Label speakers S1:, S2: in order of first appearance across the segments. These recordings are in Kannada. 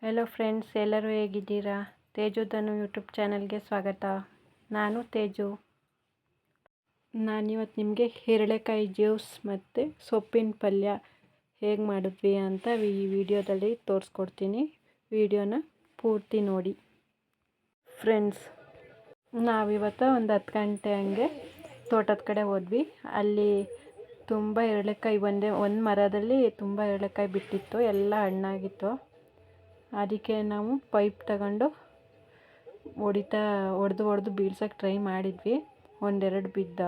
S1: ಹಲೋ ಫ್ರೆಂಡ್ಸ್, ಎಲ್ಲರೂ ಹೇಗಿದ್ದೀರಾ? ತೇಜುದನು ಯೂಟ್ಯೂಬ್ ಚಾನಲ್ಗೆ ಸ್ವಾಗತ. ನಾನು ತೇಜು. ನಾನಿವತ್ತು ನಿಮಗೆ ಹೀರೆಕಾಯಿ ಜ್ಯೂಸ್ ಮತ್ತು ಸೊಪ್ಪಿನ ಪಲ್ಯ ಹೇಗೆ ಮಾಡಿದ್ವಿ ಅಂತ ಈ ವಿಡಿಯೋದಲ್ಲಿ ತೋರಿಸ್ಕೊಡ್ತೀನಿ. ವಿಡಿಯೋನ ಪೂರ್ತಿ ನೋಡಿ. ಫ್ರೆಂಡ್ಸ್, ನಾವಿವತ್ತು ಒಂದು 10 ಗಂಟೆ ಹಂಗೆ ತೋಟದ ಕಡೆ ಹೋದ್ವಿ. ಅಲ್ಲಿ ತುಂಬ ಹೀರೆಕಾಯಿ ಒಂದು ಮರದಲ್ಲಿ ತುಂಬ ಹೀರೆಕಾಯಿ ಬಿಟ್ಟಿತ್ತು, ಎಲ್ಲ ಹಣ್ಣಾಗಿತ್ತು. ಅದಕ್ಕೆ ನಾವು ಪೈಪ್ ತಗೊಂಡು ಹೊಡೆದು ಬೀಳ್ಸೋಕ್ಕೆ ಟ್ರೈ ಮಾಡಿದ್ವಿ. ಒಂದೆರಡು ಬಿದ್ದ.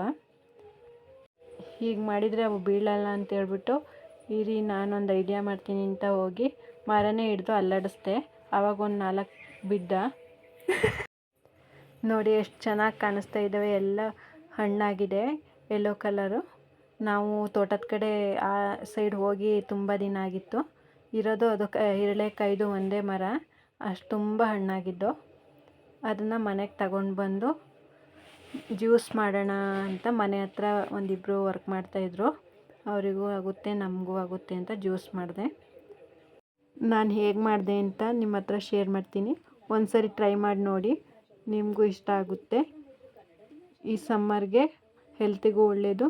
S1: ಹೀಗೆ ಮಾಡಿದರೆ ಅವು ಬೀಳಲ್ಲ ಅಂತೇಳ್ಬಿಟ್ಟು ಇರಿ ನಾನೊಂದು ಐಡಿಯಾ ಮಾಡ್ತೀನಿ ಅಂತ ಹೋಗಿ ಮರನೇ ಹಿಡ್ದು ಅಲ್ಲಾಡಿಸ್ದೆ. ಆವಾಗ ಒಂದು 4 ಬಿದ್ದ. ನೋಡಿ ಎಷ್ಟು ಚೆನ್ನಾಗಿ ಕಾಣಿಸ್ತಾ ಇದ್ದಾವೆ, ಎಲ್ಲ ಹಣ್ಣಾಗಿದೆ, ಯೆಲ್ಲೋ ಕಲರು. ನಾವು ತೋಟದ ಕಡೆ ಆ ಸೈಡ್ ಹೋಗಿ ತುಂಬ ದಿನ ಆಗಿತ್ತು. ಇರೋದು ಅದು ಹೀರೆಕಾಯ್ದು ಒಂದೇ ಮರ, ಅಷ್ಟು ತುಂಬ ಹಣ್ಣಾಗಿದ್ದು. ಅದನ್ನು ಮನೆಗೆ ತಗೊಂಡು ಬಂದು ಜ್ಯೂಸ್ ಮಾಡೋಣ ಅಂತ ಮನೆ ಹತ್ರ ಒಂದಿಬ್ಬರು ವರ್ಕ್ ಮಾಡ್ತಾಯಿದ್ರು. ಅವರಿಗೂ ಆಗುತ್ತೆ ನಮಗೂ ಆಗುತ್ತೆ ಅಂತ ಜ್ಯೂಸ್ ಮಾಡಿದೆ. ನಾನು ಹೇಗೆ ಮಾಡಿದೆ ಅಂತ ನಿಮ್ಮ ಹತ್ರ ಶೇರ್ ಮಾಡ್ತೀನಿ. ಒಂದ್ಸರಿ ಟ್ರೈ ಮಾಡಿ ನೋಡಿ, ನಿಮಗೂ ಇಷ್ಟ ಆಗುತ್ತೆ. ಈ ಸಮ್ಮರ್ಗೆ ಹೆಲ್ತಿಗೂ ಒಳ್ಳೆಯದು,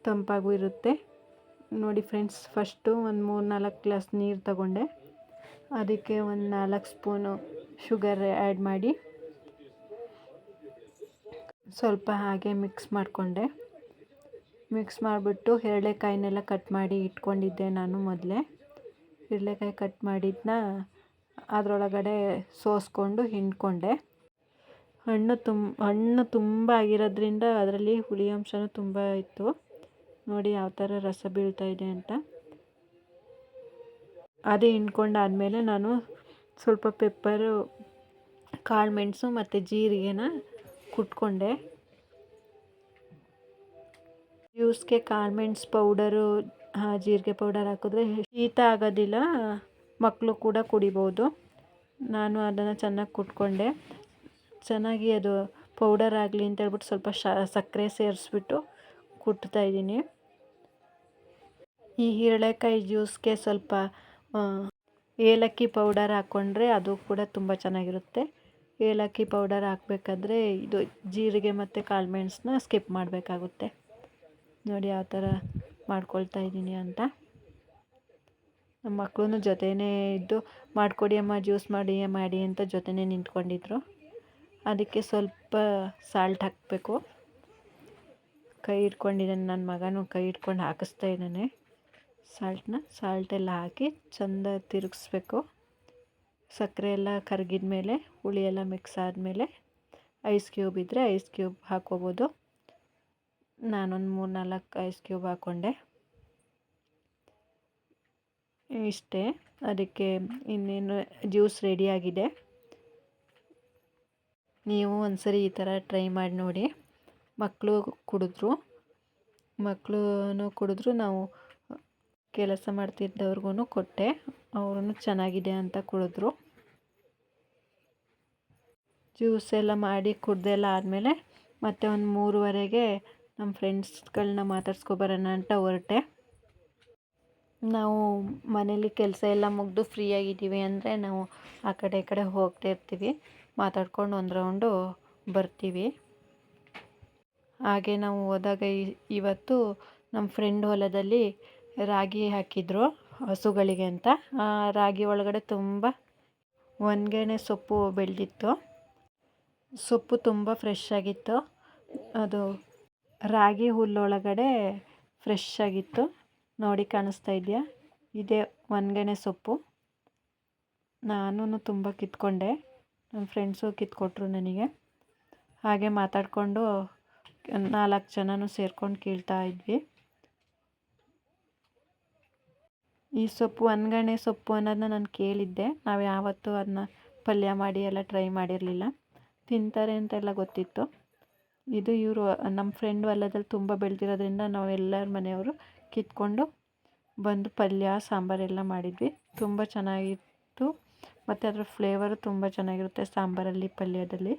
S1: ತಂಪಾಗೂ ಇರುತ್ತೆ. ನೋಡಿ ಫ್ರೆಂಡ್ಸ್, ಫಸ್ಟು ಒಂದು 3-4 ಗ್ಲಾಸ್ ನೀರು ತಗೊಂಡೆ. ಅದಕ್ಕೆ ಒಂದು 4 ಸ್ಪೂನು ಶುಗರ್ ಆ್ಯಡ್ ಮಾಡಿ ಸ್ವಲ್ಪ ಹಾಗೆ ಮಿಕ್ಸ್ ಮಾಡಿಕೊಂಡೆ. ಮಿಕ್ಸ್ ಮಾಡಿಬಿಟ್ಟು ಹೀರೆಕಾಯಿನೆಲ್ಲ ಕಟ್ ಮಾಡಿ ಇಟ್ಕೊಂಡಿದ್ದೆ ನಾನು ಮೊದಲೇ. ಹೀರೆಕಾಯಿ ಕಟ್ ಮಾಡಿದ್ದನ್ನ ಅದರೊಳಗಡೆ ಸೋಸ್ಕೊಂಡು ಹಿಂಡ್ಕೊಂಡೆ. ಹಣ್ಣು ತುಂಬ ಆಗಿರೋದ್ರಿಂದ ಅದರಲ್ಲಿ ಹುಳಿ ಅಂಶನೂ ತುಂಬ ಇತ್ತು. ನೋಡಿ ಯಾವ ಥರ ರಸ ಬೀಳ್ತಾ ಇದೆ ಅಂತ. ಅದೇ ಹಿಂಡ್ಕೊಂಡಾದಮೇಲೆ ನಾನು ಸ್ವಲ್ಪ ಪೆಪ್ಪರು, ಕಾಳು ಮೆಣಸು ಮತ್ತು ಜೀರಿಗೆನ ಕುಟ್ಕೊಂಡೆ. ಜ್ಯೂಸ್ಗೆ ಕಾಳು ಮೆಣಸು ಪೌಡರು, ಜೀರಿಗೆ ಪೌಡರ್ ಹಾಕಿದ್ರೆ ಶೀತ ಆಗೋದಿಲ್ಲ, ಮಕ್ಕಳು ಕೂಡ ಕುಡಿಬೋದು. ನಾನು ಅದನ್ನು ಚೆನ್ನಾಗಿ ಕುಟ್ಕೊಂಡೆ. ಚೆನ್ನಾಗಿ ಅದು ಪೌಡರ್ ಆಗಲಿ ಅಂತೇಳ್ಬಿಟ್ಟು ಸ್ವಲ್ಪ ಸಕ್ಕರೆ ಸೇರಿಸ್ಬಿಟ್ಟು ಕುಟ್ತಾಯಿದ್ದೀನಿ. ಈ ಹೀರೆಕಾಯಿ ಜ್ಯೂಸ್ಗೆ ಸ್ವಲ್ಪ ಏಲಕ್ಕಿ ಪೌಡರ್ ಹಾಕ್ಕೊಂಡ್ರೆ ಅದು ಕೂಡ ತುಂಬ ಚೆನ್ನಾಗಿರುತ್ತೆ. ಏಲಕ್ಕಿ ಪೌಡರ್ ಹಾಕಬೇಕಾದ್ರೆ ಇದು ಜೀರಿಗೆ ಮತ್ತು ಕಾಳು ಮೆಣಸನ್ನ ಸ್ಕಿಪ್ ಮಾಡಬೇಕಾಗುತ್ತೆ. ನೋಡಿ ಯಾವ ಥರ ಮಾಡ್ಕೊಳ್ತಾ ಇದ್ದೀನಿ ಅಂತ. ನಮ್ಮ ಮಕ್ಕಳು ಜೊತೆನೇ ಇದ್ದು ಮಾಡಿಕೊಡಿ ಅಮ್ಮ, ಜ್ಯೂಸ್ ಮಾಡಿ ಅಂತ ಜೊತೆನೇ ನಿಂತ್ಕೊಂಡಿದ್ರು. ಅದಕ್ಕೆ ಸ್ವಲ್ಪ ಸಾಲ್ಟ್ ಹಾಕಬೇಕು. ಕೈ ಹಿಡ್ಕೊಂಡಿದ್ದಾನೆ ನನ್ನ ಮಗನೂ, ಕೈ ಹಿಡ್ಕೊಂಡು ಹಾಕಿಸ್ತಾ ಇದ್ದಾನೆ ಸಾಲ್ಟೆಲ್ಲ ಹಾಕಿ ಚೆಂದ ತಿರುಗಿಸ್ಬೇಕು. ಸಕ್ಕರೆ ಎಲ್ಲ ಕರಗಿದ ಮೇಲೆ, ಹುಳಿ ಎಲ್ಲ ಮಿಕ್ಸ್ ಆದಮೇಲೆ ಐಸ್ ಕ್ಯೂಬ್ ಇದ್ದರೆ ಐಸ್ ಕ್ಯೂಬ್ ಹಾಕ್ಕೋಬೋದು. ನಾನೊಂದು 3-4 ಐಸ್ ಕ್ಯೂಬ್ ಹಾಕ್ಕೊಂಡೆ. ಇಷ್ಟೇ, ಅದಕ್ಕೆ ಇನ್ನೇನು ಜ್ಯೂಸ್ ರೆಡಿಯಾಗಿದೆ. ನೀವು ಒಂದ್ಸರಿ ಈ ಥರ ಟ್ರೈ ಮಾಡಿ ನೋಡಿ. ಮಕ್ಕಳು ಕುಡಿದ್ರು. ನಾವು ಕೆಲಸ ಮಾಡ್ತಿದ್ದವ್ರಿಗೂ ಕೊಟ್ಟೆ, ಅವರು ಚೆನ್ನಾಗಿದೆ ಅಂತ ಕುಡಿದ್ರು. ಜ್ಯೂಸ್ ಎಲ್ಲ ಮಾಡಿ ಕುಡ್ದೆಲ್ಲ ಆದಮೇಲೆ ಮತ್ತೆ ಒಂದು 3:30ಗೆ ನಮ್ಮ ಫ್ರೆಂಡ್ಸ್ಗಳನ್ನ ಮಾತಾಡ್ಸ್ಕೊಬರೋಣ ಅಂತ ಹೊರಟೆ. ನಾವು ಮನೇಲಿ ಕೆಲಸ ಎಲ್ಲ ಮುಗಿದು ಫ್ರೀಯಾಗಿದ್ದೀವಿ ಅಂದರೆ ನಾವು ಆ ಕಡೆ ಈ ಕಡೆ ಹೋಗ್ತಾ ಇರ್ತೀವಿ, ಮಾತಾಡ್ಕೊಂಡು ಒಂದು ರೌಂಡು ಬರ್ತೀವಿ. ಹಾಗೆ ನಾವು ಹೋದಾಗ ಇವತ್ತು ನಮ್ಮ ಫ್ರೆಂಡ್ ಹೊಲದಲ್ಲಿ ರಾಗಿ ಹಾಕಿದ್ರು ಹಸುಗಳಿಗೆ ಅಂತ. ಆ ರಾಗಿ ಒಳಗಡೆ ತುಂಬ ಒಣಗೆಣೆ ಸೊಪ್ಪು ಬೆಳೆದಿತ್ತು. ಸೊಪ್ಪು ತುಂಬ ಫ್ರೆಶ್ ಆಗಿತ್ತು. ಅದು ರಾಗಿ ಹುಲ್ಲೊಳಗಡೆ ಫ್ರೆಶ್ ಆಗಿತ್ತು. ನೋಡಿ ಕಾಣಿಸ್ತಾ ಇದೆಯಾ? ಇದೇ ಒಣಗೆಣೆ ಸೊಪ್ಪು. ನಾನು ತುಂಬ ಕಿತ್ಕೊಂಡೆ, ನನ್ನ ಫ್ರೆಂಡ್ಸು ಕಿತ್ಕೊಟ್ರು ನನಗೆ. ಹಾಗೆ ಮಾತಾಡಿಕೊಂಡು 4 ಜನನೂ ಸೇರ್ಕೊಂಡು ಕೀಳ್ತಾ ಇದ್ವಿ. ಈ ಸೊಪ್ಪು ಒಣಗೆಣೆ ಸೊಪ್ಪು ಅನ್ನೋದನ್ನ ನಾನು ಕೇಳಿದ್ದೆ. ನಾವು ಯಾವತ್ತೂ ಅದನ್ನ ಪಲ್ಯ ಮಾಡಿ ಎಲ್ಲ ಟ್ರೈ ಮಾಡಿರಲಿಲ್ಲ. ತಿಂತಾರೆ ಅಂತೆಲ್ಲ ಗೊತ್ತಿತ್ತು. ಇದು ಇವರು ನಮ್ಮ ಫ್ರೆಂಡ್ ಹೊಲದಲ್ಲಿ ತುಂಬ ಬೆಳೆದಿರೋದ್ರಿಂದ ನಾವು ಎಲ್ಲರ ಮನೆಯವರು ಕಿತ್ಕೊಂಡು ಬಂದು ಪಲ್ಯ ಸಾಂಬಾರೆಲ್ಲ ಮಾಡಿದ್ವಿ. ತುಂಬ ಚೆನ್ನಾಗಿತ್ತು ಮತ್ತು ಅದರ ಫ್ಲೇವರು ತುಂಬ ಚೆನ್ನಾಗಿರುತ್ತೆ ಸಾಂಬಾರಲ್ಲಿ, ಪಲ್ಯದಲ್ಲಿ.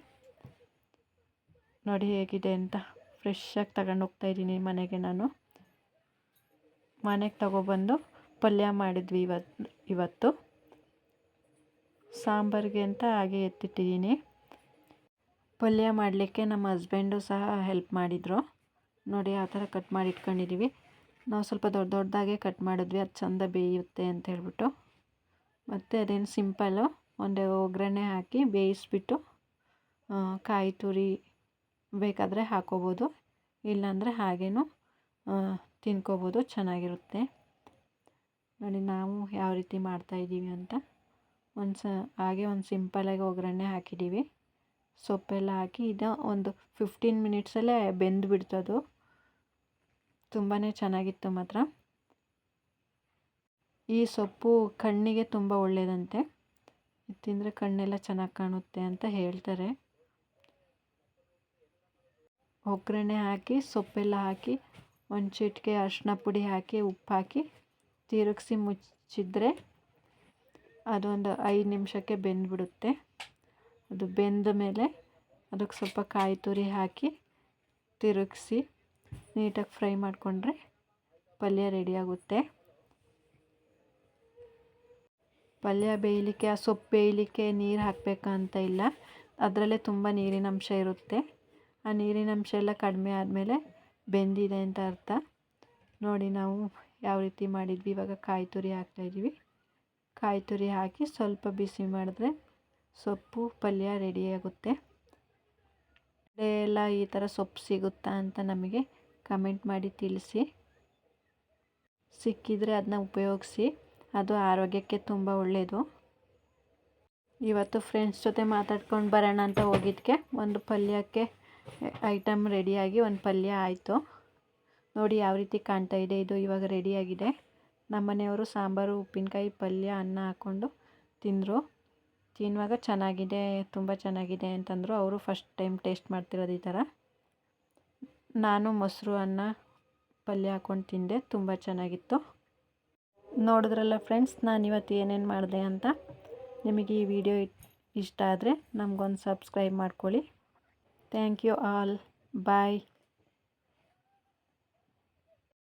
S1: ನೋಡಿ ಹೇಗಿದೆ ಅಂತ. ಫ್ರೆಶ್ಶಾಗಿ ತಗೊಂಡು ಹೋಗ್ತಾಯಿದ್ದೀನಿ ಮನೆಗೆ. ನಾನು ಮನೆಗೆ ತಗೊಬಂದು ಪಲ್ಯ ಮಾಡಿದ್ವಿ ಇವತ್ತು. ಸಾಂಬಾರಿಗೆ ಅಂತ ಹಾಗೆ ಎತ್ತಿಟ್ಟಿದ್ದೀನಿ. ಪಲ್ಯ ಮಾಡಲಿಕ್ಕೆ ನಮ್ಮ ಹಸ್ಬೆಂಡು ಸಹ ಹೆಲ್ಪ್ ಮಾಡಿದರು. ನೋಡಿ ಆ ಥರ ಕಟ್ ಮಾಡಿ ಇಟ್ಕೊಂಡಿದ್ದೀವಿ. ನಾವು ಸ್ವಲ್ಪ ದೊಡ್ಡ ದೊಡ್ಡದಾಗೆ ಕಟ್ ಮಾಡಿದ್ವಿ, ಅದು ಚೆಂದ ಬೇಯುತ್ತೆ ಅಂತ ಹೇಳ್ಬಿಟ್ಟು. ಮತ್ತು ಅದೇನು ಸಿಂಪಲ್ಲು, ಒಂದು ಒಗ್ಗರಣೆ ಹಾಕಿ ಬೇಯಿಸ್ಬಿಟ್ಟು ಕಾಯಿ ತುರಿ ಬೇಕಾದರೆ ಹಾಕೋಬೋದು, ಇಲ್ಲಾಂದರೆ ಹಾಗೇನೂ ತಿನ್ಕೋಬೋದು, ಚೆನ್ನಾಗಿರುತ್ತೆ. ನೋಡಿ ನಾವು ಯಾವ ರೀತಿ ಮಾಡ್ತಾಯಿದ್ದೀವಿ ಅಂತ. ಹಾಗೆ ಒಂದು ಸಿಂಪಲಾಗಿ ಒಗ್ಗರಣೆ ಹಾಕಿದ್ದೀವಿ, ಸೊಪ್ಪೆಲ್ಲ ಹಾಕಿ. ಇದು ಒಂದು 15 ಮಿನಿಟ್ಸಲ್ಲೇ ಬೆಂದು ಬಿಡ್ತದು. ತುಂಬಾ ಚೆನ್ನಾಗಿತ್ತು ಮಾತ್ರ. ಈ ಸೊಪ್ಪು ಕಣ್ಣಿಗೆ ತುಂಬ ಒಳ್ಳೆಯದಂತೆ, ತಿಂದರೆ ಕಣ್ಣೆಲ್ಲ ಚೆನ್ನಾಗಿ ಕಾಣುತ್ತೆ ಅಂತ ಹೇಳ್ತಾರೆ. ಒಗ್ಗರಣೆ ಹಾಕಿ ಸೊಪ್ಪೆಲ್ಲ ಹಾಕಿ ಒಂದು ಚಿಟಿಕೆ ಅರಿಶಿನ ಪುಡಿ ಹಾಕಿ ಉಪ್ಪು ಹಾಕಿ ತಿರುಗಿಸಿ ಮುಚ್ಚಿದ್ರೆ ಅದೊಂದು 5 ನಿಮಿಷಕ್ಕೆ ಬೆಂದುಬಿಡುತ್ತೆ. ಅದು ಬೆಂದ ಮೇಲೆ ಅದಕ್ಕೆ ಸ್ವಲ್ಪ ಕಾಯಿ ತುರಿ ಹಾಕಿ ತಿರುಗಿಸಿ ನೀಟಾಗಿ ಫ್ರೈ ಮಾಡಿಕೊಂಡ್ರೆ ಪಲ್ಯ ರೆಡಿಯಾಗುತ್ತೆ. ಪಲ್ಯ ಬೇಯಲಿಕ್ಕೆ, ಆ ಸೊಪ್ಪು ಬೇಯಲಿಕ್ಕೆ ನೀರು ಹಾಕಬೇಕಂತ ಇಲ್ಲ, ಅದರಲ್ಲೇ ತುಂಬ ನೀರಿನಂಶ ಇರುತ್ತೆ. ಆ ನೀರಿನಂಶ ಎಲ್ಲ ಕಡಿಮೆ ಆದಮೇಲೆ ಬೆಂದಿದೆ ಅಂತ ಅರ್ಥ. ನೋಡಿ ನಾವು ಯಾವ ರೀತಿ ಮಾಡಿದ್ವಿ. ಇವಾಗ ಕಾಯಿ ತುರಿ ಹಾಕ್ತಾಯಿದ್ದೀವಿ. ಕಾಯಿ ತುರಿ ಹಾಕಿ ಸ್ವಲ್ಪ ಬಿಸಿ ಮಾಡಿದ್ರೆ ಸೊಪ್ಪು ಪಲ್ಯ ರೆಡಿಯಾಗುತ್ತೆ. ಎಲ್ಲ ಈ ಥರ ಸೊಪ್ಪು ಸಿಗುತ್ತಾ ಅಂತ ನಮಗೆ ಕಮೆಂಟ್ ಮಾಡಿ ತಿಳಿಸಿ. ಸಿಕ್ಕಿದರೆ ಅದನ್ನ ಉಪಯೋಗಿಸಿ, ಅದು ಆರೋಗ್ಯಕ್ಕೆ ತುಂಬ ಒಳ್ಳೆಯದು. ಇವತ್ತು ಫ್ರೆಂಡ್ಸ್ ಜೊತೆ ಮಾತಾಡ್ಕೊಂಡು ಬರೋಣ ಅಂತ ಹೋಗಿದ್ದಕ್ಕೆ ಒಂದು ಪಲ್ಯಕ್ಕೆ ಐಟಮ್ ರೆಡಿಯಾಗಿ ಒಂದು ಪಲ್ಯ ಆಯಿತು. ನೋಡಿ ಯಾವ ರೀತಿ ಕಾಣ್ತಾ ಇದೆ. ಇದು ಇವಾಗ ರೆಡಿಯಾಗಿದೆ. ನಮ್ಮ ಮನೆಯವರು ಸಾಂಬಾರು, ಉಪ್ಪಿನಕಾಯಿ, ಪಲ್ಯ, ಅನ್ನ ಹಾಕ್ಕೊಂಡು ತಿಂದರು. ತಿನ್ನುವಾಗ ಚೆನ್ನಾಗಿದೆ, ತುಂಬ ಚೆನ್ನಾಗಿದೆ ಅಂತಂದರು. ಅವರು ಫಸ್ಟ್ ಟೈಮ್ ಟೇಸ್ಟ್ ಮಾಡ್ತಿರೋದು ಈ ಥರ. ನಾನು ಮೊಸರು, ಅನ್ನ, ಪಲ್ಯ ಹಾಕ್ಕೊಂಡು ತಿಂದೆ, ತುಂಬ ಚೆನ್ನಾಗಿತ್ತು. ನೋಡಿದ್ರಲ್ಲ ಫ್ರೆಂಡ್ಸ್, ನಾನು ಇವತ್ತು ಏನೇನು ಮಾಡಿದೆ ಅಂತ. ನಿಮಗೆ ಈ ವಿಡಿಯೋ ಇಷ್ಟ ಆದರೆ ನಮಗೊಂದು ಸಬ್ಸ್ಕ್ರೈಬ್ ಮಾಡ್ಕೊಳ್ಳಿ. Thank you all. ಬಾಯ್.